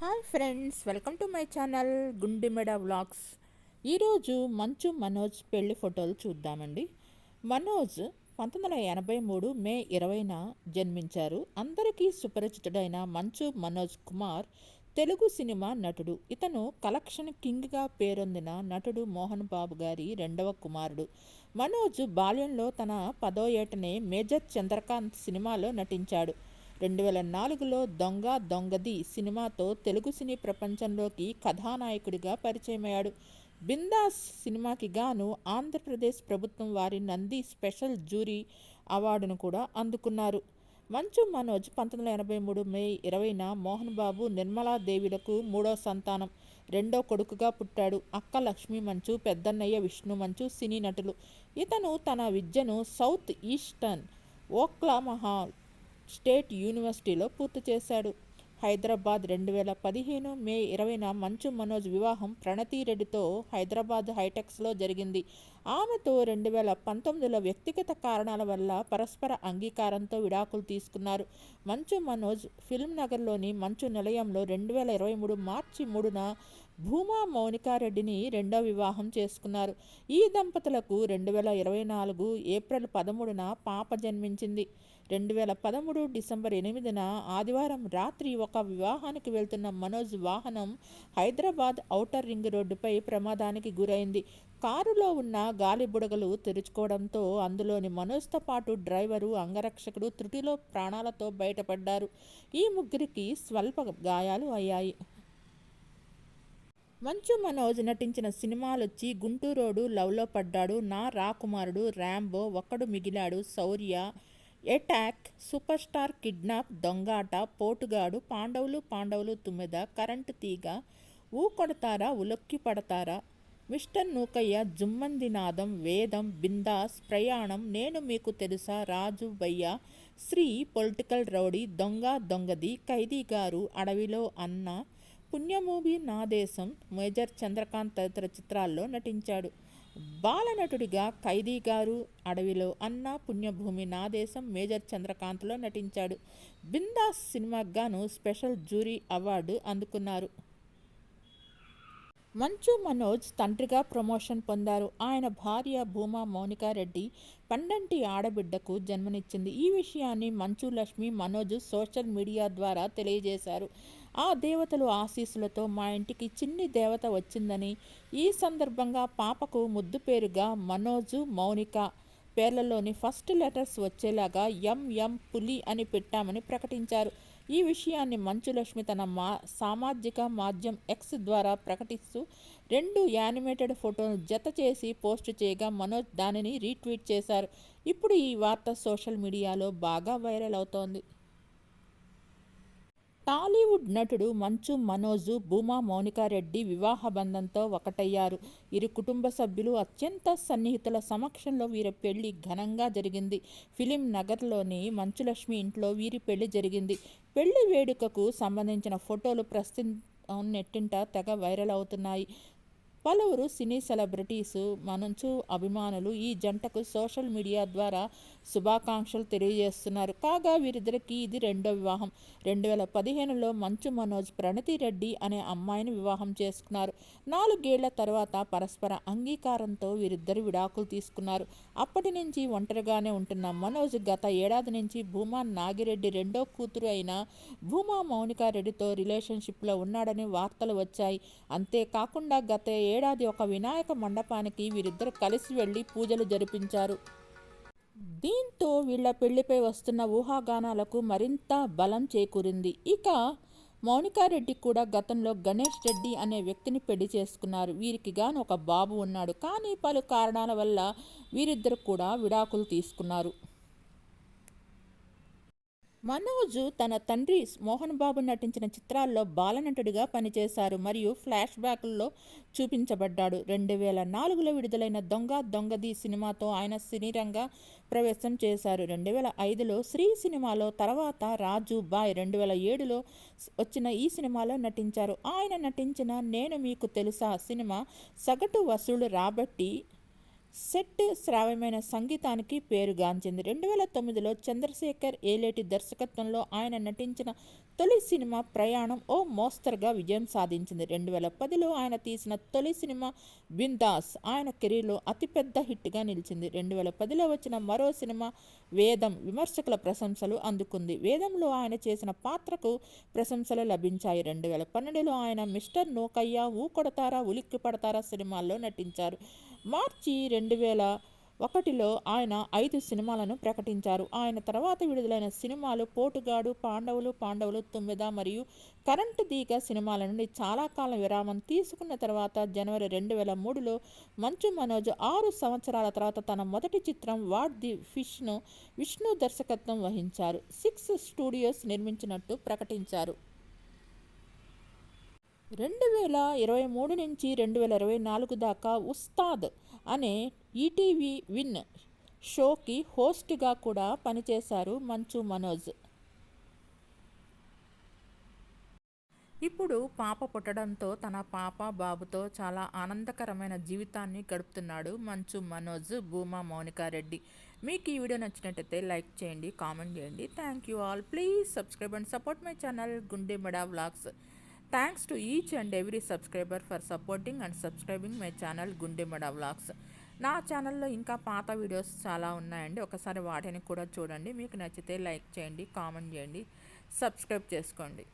Hi friends, welcome to my channel Gundimeda vlogs. ఈరోజు మంచు మనోజ్ పెళ్లి ఫోటోలు చూద్దామండి. మనోజ్ 1983 మే 20న జన్మించారు. అందరికీ సుపరిచితుడైన మంచు మనోజ్ కుమార్ తెలుగు సినిమా నటుడు. ఇతను కలెక్షన్ కింగ్గా పేరొందిన నటుడు మోహన్ బాబు గారి రెండవ కుమారుడు. మనోజ్ బాల్యంలో తన 10వ ఏటనే మేజర్ చంద్రకాంత్ సినిమాలో నటించాడు. 2004లో దొంగ దొంగది సినిమాతో తెలుగు సినీ ప్రపంచంలోకి కథానాయకుడిగా పరిచయమయ్యాడు. బిందాస్ సినిమాకి గాను ఆంధ్రప్రదేశ్ ప్రభుత్వం వారి నంది స్పెషల్ జ్యూరీ అవార్డును కూడా అందుకున్నారు. మంచు మనోజ్ 1983 మే 20న మోహన్ బాబు నిర్మలాదేవిలకు మూడో సంతానం, రెండో కొడుకుగా పుట్టాడు. అక్క లక్ష్మీ మంచు, పెద్దన్నయ్య విష్ణు మంచు సినీ నటులు. ఇతను తన విద్యను సౌత్ ఈస్టర్న్ ఓక్లామహా స్టేట్ యూనివర్సిటీలో పూర్తి చేశాడు. హైదరాబాద్ 2015 మే 20న మంచు మనోజ్ వివాహం ప్రణతి రెడ్డితో హైదరాబాద్ హైటెక్స్లో జరిగింది. ఆమెతో 2019లో వ్యక్తిగత కారణాల వల్ల పరస్పర అంగీకారంతో విడాకులు తీసుకున్నారు. మంచు మనోజ్ ఫిల్మ్ నగర్లోని మంచు నిలయంలో 2023 మార్చి 3న భూమా మౌనికారెడ్డిని రెండో వివాహం చేసుకున్నారు. ఈ దంపతులకు 2024 ఏప్రిల్ 13న పాప జన్మించింది. 2013 డిసెంబర్ 8న ఆదివారం రాత్రి ఒక వివాహానికి వెళ్తున్న మనోజ్ వాహనం హైదరాబాద్ ఔటర్ రింగ్ రోడ్డుపై ప్రమాదానికి గురైంది. కారులో ఉన్న గాలి బుడగలు తెరుచుకోవడంతో అందులోని మనోజ్తో పాటు డ్రైవరు, అంగరక్షకుడు త్రుటిలో ప్రాణాలతో బయటపడ్డారు. ఈ ముగ్గురికి స్వల్ప గాయాలు అయ్యాయి. మంచు మనోజ్ నటించిన సినిమాలొచ్చి గుంటూరోడు, లవ్లో పడ్డాడు, నా రాకుమారుడు, ర్యాంబో, ఒక్కడు మిగిలాడు, శౌర్య, ఎటాక్, సూపర్ స్టార్, కిడ్నాప్, దొంగాట, పోటుగాడు, పాండవులు 9, కరెంటు తీగ, ఊ కొడతారా ఉలొక్కి పడతారా, మిస్టర్ నూకయ్య, జుమ్మంది నాదం, వేదం, బిందాస్, ప్రయాణం, నేను మీకు తెలుసా, రాజు భయ్య, శ్రీ, పొలిటికల్ రౌడీ, దొంగ దొంగది, ఖైదీ గారు, అడవిలో అన్న, పుణ్యమూవీ, నా దేశం, మేజర్ చంద్రకాంత్ తదితర చిత్రాల్లో నటించాడు. బాలనటుడిగా ఖైదీ గారు, అడవిలో అన్న, పుణ్యభూమి, నా దేశం, మేజర్ చంద్రకాంత్లో నటించాడు. బిందాస్ సినిమాకు గాను స్పెషల్ జ్యూరీ అవార్డు అందుకున్నారు. మంచు మనోజ్ తండ్రిగా ప్రమోషన్ పొందారు. ఆయన భార్య భూమా మౌనికారెడ్డి పండంటి ఆడబిడ్డకు జన్మనిచ్చింది. ఈ విషయాన్ని మంచు లక్ష్మి మనోజ్ సోషల్ మీడియా ద్వారా తెలియజేశారు. ఆ దేవతలు ఆశీస్సులతో మా ఇంటికి చిన్ని దేవత వచ్చిందని, ఈ సందర్భంగా పాపకు ముద్దు పేరుగా మనోజు, మౌనిక పేర్లలోని ఫస్ట్ లెటర్స్ వచ్చేలాగా ఎంఎం పులి అని పెట్టామని ప్రకటించారు. ఈ విషయాన్ని మంచులక్ష్మి తన సామాజిక మాధ్యమం ఎక్స్ ద్వారా ప్రకటిస్తూ 2 యానిమేటెడ్ ఫోటోను జత చేసి పోస్ట్ చేయగా మనోజ్ దానిని రీట్వీట్ చేశారు. ఇప్పుడు ఈ వార్త సోషల్ మీడియాలో బాగా వైరల్ అవుతోంది. టాలీవుడ్ నటుడు మంచు మనోజు, భూమా మౌనికారెడ్డి వివాహ బంధంతో ఒకటయ్యారు. ఇరు కుటుంబ సభ్యులు అత్యంత సన్నిహితుల సమక్షంలో వీరి పెళ్లి ఘనంగా జరిగింది. ఫిలిం నగర్లోని మంచులక్ష్మి ఇంట్లో వీరి పెళ్లి జరిగింది. పెళ్లి వేడుకకు సంబంధించిన ఫోటోలు ప్రస్తుతం నెట్టింట తెగ వైరల్ అవుతున్నాయి. పలువురు సినీ సెలబ్రిటీసు, మంచు అభిమానులు ఈ జంటకు సోషల్ మీడియా ద్వారా శుభాకాంక్షలు తెలియజేస్తున్నారు. కాగా వీరిద్దరికీ ఇది రెండో వివాహం. 2015లో మంచు మనోజ్ ప్రణతి రెడ్డి అనే అమ్మాయిని వివాహం చేసుకున్నారు. 4 ఏళ్ల తర్వాత పరస్పర అంగీకారంతో వీరిద్దరు విడాకులు తీసుకున్నారు. అప్పటి నుంచి ఒంటరిగానే ఉంటున్న మనోజ్ గత ఏడాది నుంచి భూమా నాగిరెడ్డి రెండో కూతురు అయిన భూమా మౌనికారెడ్డితో రిలేషన్షిప్లో ఉన్నాడని వార్తలు వచ్చాయి. అంతేకాకుండా గత ఏడాది ఒక వినాయక మండపానికి వీరిద్దరు కలిసి వెళ్లి పూజలు జరిపించారు. దీంతో వీళ్ల పెళ్లిపై వస్తున్న ఊహాగానాలకు మరింత బలం చేకూరింది. ఇక మౌనికారెడ్డి కూడా గతంలో గణేష్ రెడ్డి అనే వ్యక్తిని పెళ్లి చేసుకున్నారు. వీరికి గాను ఒక బాబు ఉన్నాడు. కానీ పలు కారణాల వల్ల వీరిద్దరు కూడా విడాకులు తీసుకున్నారు. మనోజ్ తన తండ్రి మోహన్ బాబు నటించిన చిత్రాల్లో బాలనటుడిగా పనిచేశారు మరియు ఫ్లాష్ బ్యాక్ల్లో చూపించబడ్డాడు. 2004లో విడుదలైన దొంగ దొంగది సినిమాతో ఆయన సినీరంగ ప్రవేశం చేశారు. 2005లో శ్రీ సినిమాలో, తర్వాత రాజు బాయ్ 2007లో వచ్చిన ఈ సినిమాలో నటించారు. ఆయన నటించిన నేను మీకు తెలుసా సినిమా సగటు వసూళ్లు రాబట్టి సెట్ శ్రావ్యమైన సంగీతానికి పేరుగాంచింది. 2009లో చంద్రశేఖర్ ఏలేటి దర్శకత్వంలో ఆయన నటించిన తొలి సినిమా ప్రయాణం ఓ మోస్తరుగా విజయం సాధించింది. 2010లో ఆయన తీసిన తొలి సినిమా బిందాస్ ఆయన కెరీర్లో అతిపెద్ద హిట్గా నిలిచింది. 2010లో వచ్చిన మరో సినిమా వేదం విమర్శకుల ప్రశంసలు అందుకుంది. వేదంలో ఆయన చేసిన పాత్రకు ప్రశంసలు లభించాయి. 2012లో ఆయన మిస్టర్ నోకయ్య, ఊ కొడతారా ఉలిక్కి పడతారా సినిమాల్లో నటించారు. మార్చి 2001లో ఆయన 5 సినిమాలను ప్రకటించారు. ఆయన తర్వాత విడుదలైన సినిమాలు పోటుగాడు, పాండవులు 9 మరియు కరెంటు తీగ సినిమాల నుండి చాలా కాలం విరామం తీసుకున్న తర్వాత జనవరి 2003లో మంచు మనోజ్ 6 సంవత్సరాల తర్వాత తన మొదటి చిత్రం వాట్ ది ఫిష్ను విష్ణు దర్శకత్వం వహించారు. 6 స్టూడియోస్ నిర్మించినట్టు ప్రకటించారు. 2023 నుంచి 2024 దాకా ఉస్తాద్ అనే ఈటీవీ విన్ షోకి హోస్ట్గా కూడా పనిచేశారు మంచు మనోజ్. ఇప్పుడు పాప పుట్టడంతో తన పాప బాబుతో చాలా ఆనందకరమైన జీవితాన్ని గడుపుతున్నాడు మంచు మనోజ్, భూమా మౌనికారెడ్డి. మీకు ఈ వీడియో నచ్చినట్టయితే లైక్ చేయండి, కామెంట్ చేయండి. Thank you all. Please subscribe and support my channel Gundemeda vlogs. Thanks to each and every subscriber for supporting and subscribing my channel Gundemeda vlogs. నా ఛానల్లో ఇంకా పాత వీడియోస్ చాలా ఉన్నాయండి, ఒకసారి వాటిని కూడా చూడండి. మీకు నచ్చితే లైక్ చేయండి, కామెంట్ చేయండి, సబ్స్క్రైబ్ చేసుకోండి.